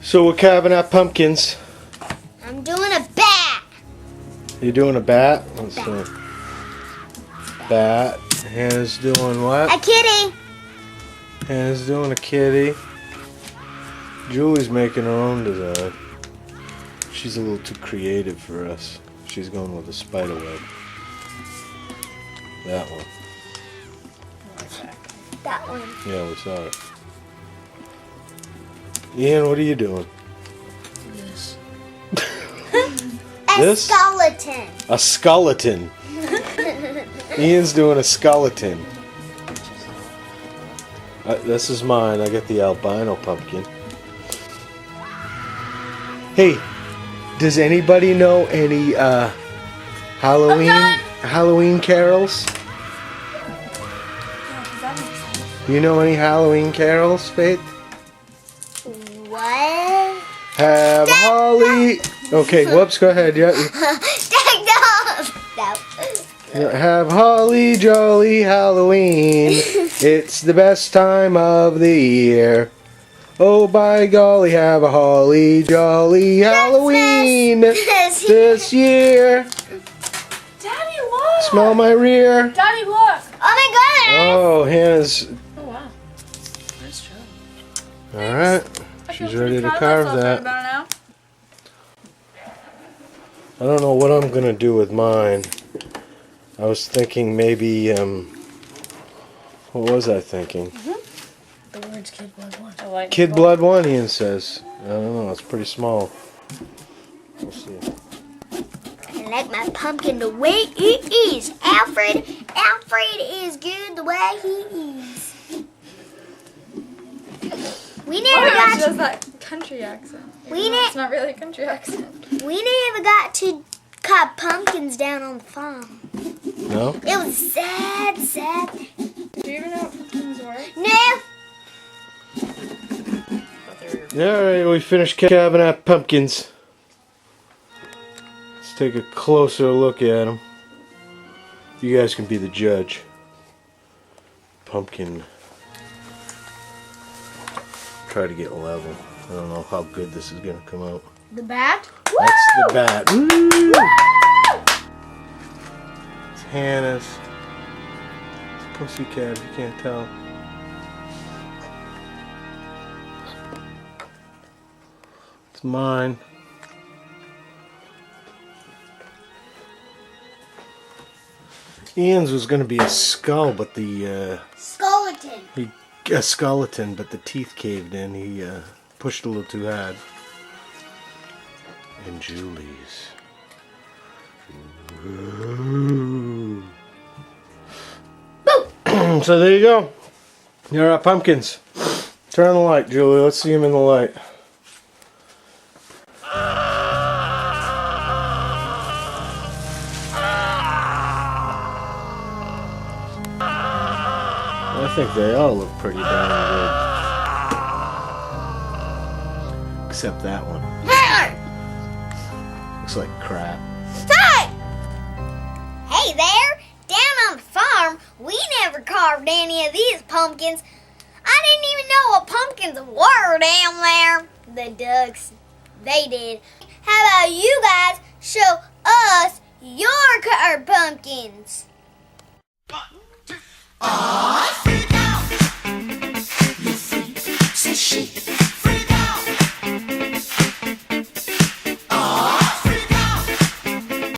So we're carving out pumpkins. I'm doing a bat. You're doing a bat? Let's see. Bat. Hannah's doing what? A kitty. Hannah's doing a kitty. Julie's making her own design. She's a little too creative for us. She's going with a spider web. That one. That one. Yeah, we saw it. Ian, what are you doing? This. A This? skeleton. A skeleton. Ian's doing a skeleton. This is mine. I got the albino pumpkin. Hey, does anybody know any Halloween carols? You know any Halloween carols, Faith? What? Have holly. Okay, whoops. Go ahead. Yeah. No. Have holly jolly Halloween. It's the best time of the year. Oh, by golly, have a holly jolly Halloween this year. Daddy, look! Smell my rear. Daddy, look! Oh my goodness! Oh, Hannah's. Oh, wow. Nice job. Alright. She's ready to carve that. I don't know what I'm going to do with mine. I was thinking maybe, what was I thinking? The words Kid Blood 1. I like Kid Blood 1, Ian says. I don't know, it's pretty small. We'll see. I like my pumpkin the way it is. Alfred is good the way he is. We never got She to, does that country accent. It's not really a country accent. we never got to cut pumpkins down on the farm. No? It was sad. Do you even know what pumpkins were? No. Alright, we finished carving out pumpkins. Let's take a closer look at them. You guys can be the judge. Pumpkin. Try to get level. I don't know how good this is going to come out. The bat? That's the bat. Woo! It's Hannah's. It's a pussycat if you can't tell. It's mine. Ian's was going to be a skull, but the Skeleton. a skeleton, but the teeth caved in. He pushed a little too hard. And Julie's. Ooh. So there you go. There are pumpkins. Turn on the light, Julie. Let's see them in the light. I think they all look pretty darn good. Except that one. Looks like crap. Hey there! Down on the farm, we never carved any of these pumpkins. I didn't even know what pumpkins were down there. The ducks, they did. How about you guys show us your carved pumpkins?